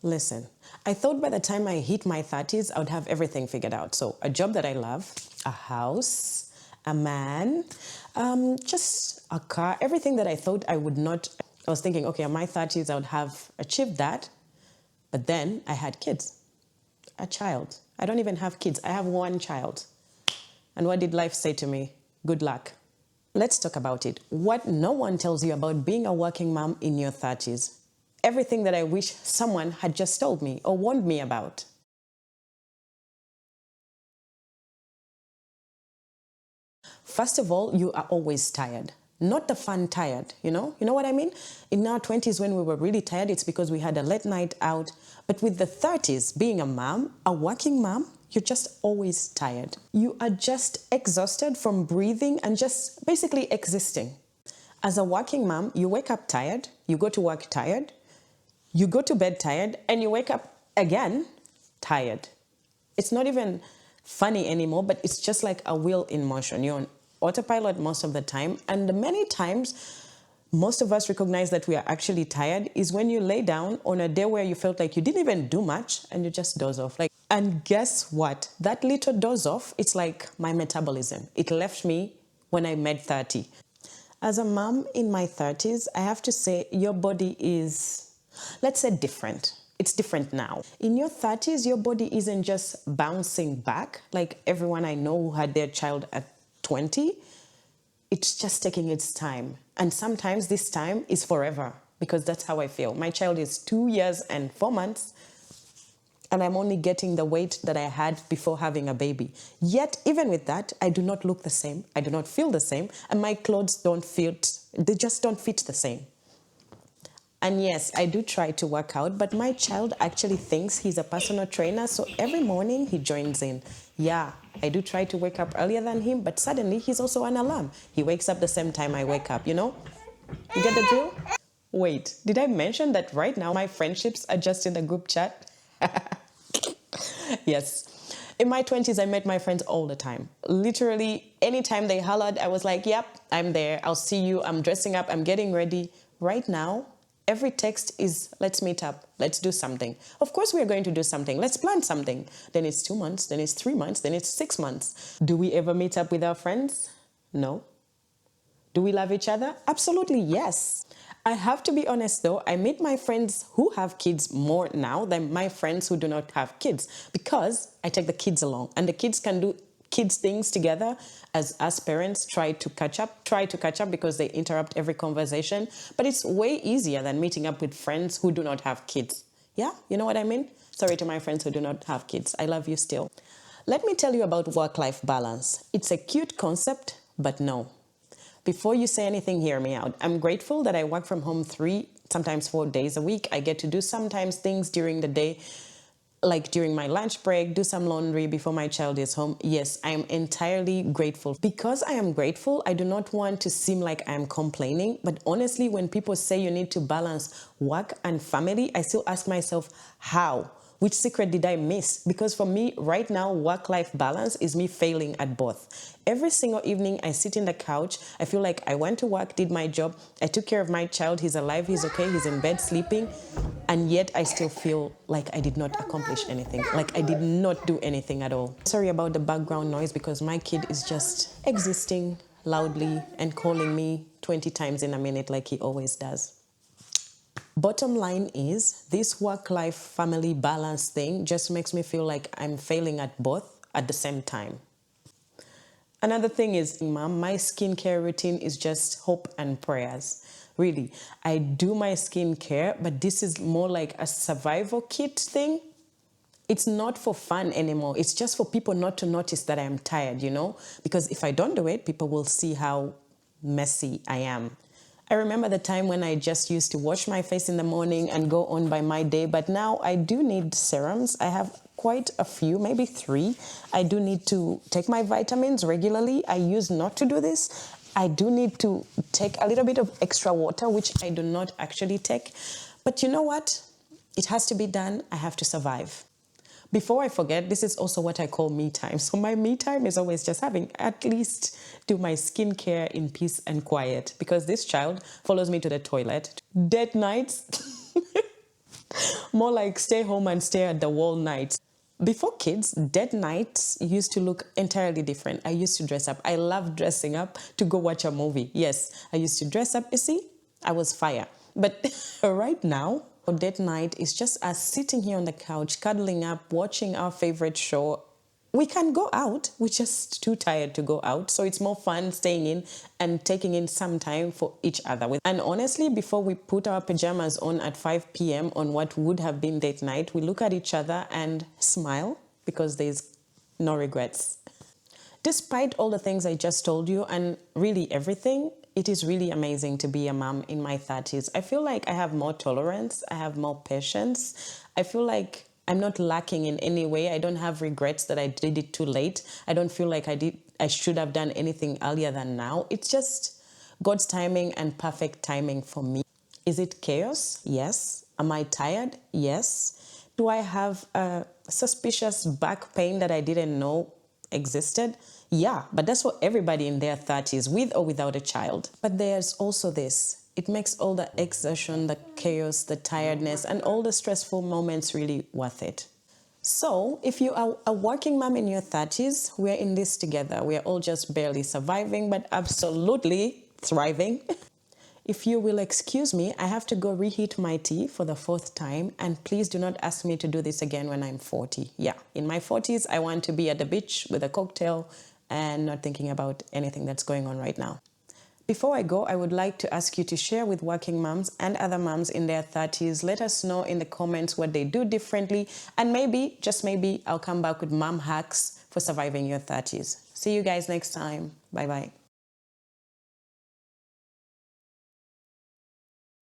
Listen, I thought by the time I hit my 30s, I would have everything figured out. So, a job that I love, a house, a man, just a car, everything that I thought I would not. I was thinking, okay, in my 30s, I would have achieved that. But then I had kids, a child. I don't even have kids, I have one child. And what did life say to me? Good luck. Let's talk about it. What no one tells you about being a working mom in your 30s. Everything that I wish someone had just told me or warned me about. First of all, you are always tired. Not the fun tired, you know? You know what I mean? In our 20s, when we were really tired, it's because we had a late night out. But with the 30s, being a mom, a working mom, you're just always tired. You are just exhausted from breathing and just basically existing. As a working mom, you wake up tired, you go to work tired, you go to bed tired, and you wake up again tired. It's not even funny anymore, but it's just like a wheel in motion. You're on autopilot most of the time. And many times, most of us recognize that we are actually tired is when you lay down on a day where you felt like you didn't even do much and you just doze off. And guess what? That little doze off, it's like my metabolism. It left me when I made 30. As a mom in my 30s, I have to say your body is, let's say, different. It's different now. In your 30s, your body isn't just bouncing back like everyone I know who had their child at 20. It's just taking its time. And sometimes this time is forever because that's how I feel. My child is 2 years and 4 months and I'm only getting the weight that I had before having a baby. Yet, even with that, I do not look the same. I do not feel the same. And my clothes they just don't fit the same. And yes, I do try to work out, but my child actually thinks he's a personal trainer. So every morning he joins in. Yeah, I do try to wake up earlier than him, but suddenly he's also an alarm. He wakes up the same time I wake up, you know? You get the drill? Wait, did I mention that right now my friendships are just in the group chat? Yes. In my 20s, I met my friends all the time. Literally, anytime they hollered, I was like, yep, I'm there. I'll see you. I'm dressing up. I'm getting ready. Right now, every text is, let's meet up. Let's do something. Of course, we are going to do something. Let's plan something. Then it's 2 months. Then it's 3 months. Then it's 6 months. Do we ever meet up with our friends? No. Do we love each other? Absolutely, yes. I have to be honest though, I meet my friends who have kids more now than my friends who do not have kids because I take the kids along and the kids can do kids things together as us parents try to catch up because they interrupt every conversation. But it's way easier than meeting up with friends who do not have kids. Yeah, you know what I mean? Sorry to my friends who do not have kids. I love you still. Let me tell you about work-life balance. It's a cute concept, but no. Before you say anything, hear me out. I'm grateful that I work from home 3, sometimes 4 days a week. I get to do sometimes things during the day, like during my lunch break, do some laundry before my child is home. Yes, I am entirely grateful. Because I am grateful, I do not want to seem like I am complaining. But honestly, when people say you need to balance work and family, I still ask myself, how? Which secret did I miss? Because for me, right now, work-life balance is me failing at both. Every single evening, I sit in the couch. I feel like I went to work, did my job. I took care of my child. He's alive. He's okay. He's in bed sleeping. And yet, I still feel like I did not accomplish anything. Like I did not do anything at all. Sorry about the background noise because my kid is just existing loudly and calling me 20 times in a minute like he always does. Bottom line is, this work-life family balance thing just makes me feel like I'm failing at both at the same time. Another thing is, Mom, my skincare routine is just hope and prayers. Really, I do my skincare, but this is more like a survival kit thing. It's not for fun anymore. It's just for people not to notice that I am tired, you know? Because if I don't do it, people will see how messy I am. I remember the time when I just used to wash my face in the morning and go on by my day, but now I do need serums. I have quite a few, maybe 3. I do need to take my vitamins regularly. I used not to do this. I do need to take a little bit of extra water, which I do not actually take. But you know what? It has to be done. I have to survive. Before I forget, this is also what I call me time. So my me time is always just having at least do my skincare in peace and quiet because this child follows me to the toilet. Dead nights. More like stay home and stare at the wall nights. Before kids, date nights used to look entirely different. I used to dress up. I loved dressing up to go watch a movie. Yes, I used to dress up. You see, I was fire. But right now, date night is just us sitting here on the couch, cuddling up, watching our favorite show. We can go out, we're just too tired to go out. So it's more fun staying in and taking in some time for each other. And honestly, before we put our pajamas on at 5 p.m. on what would have been date night, we look at each other and smile because there's no regrets. Despite all the things I just told you and really everything, it is really amazing to be a mom in my 30s. I feel like I have more tolerance, I have more patience. I feel like I'm not lacking in any way. I don't have regrets that I did it too late. I don't feel like I should have done anything earlier than now. It's just God's timing and perfect timing for me. Is it chaos? Yes. Am I tired? Yes. Do I have a suspicious back pain that I didn't know existed? Yeah, but that's for everybody in their 30s, with or without a child. But there's also this. It makes all the exhaustion, the chaos, the tiredness, and all the stressful moments really worth it. So, if you are a working mom in your 30s, we're in this together. We're all just barely surviving, but absolutely thriving. If you will excuse me, I have to go reheat my tea for the 4th time, and please do not ask me to do this again when I'm 40. Yeah, in my 40s, I want to be at the beach with a cocktail and not thinking about anything that's going on right now. Before I go, I would like to ask you to share with working moms and other moms in their 30s. Let us know in the comments what they do differently. And maybe, just maybe, I'll come back with mom hacks for surviving your 30s. See you guys next time. Bye-bye.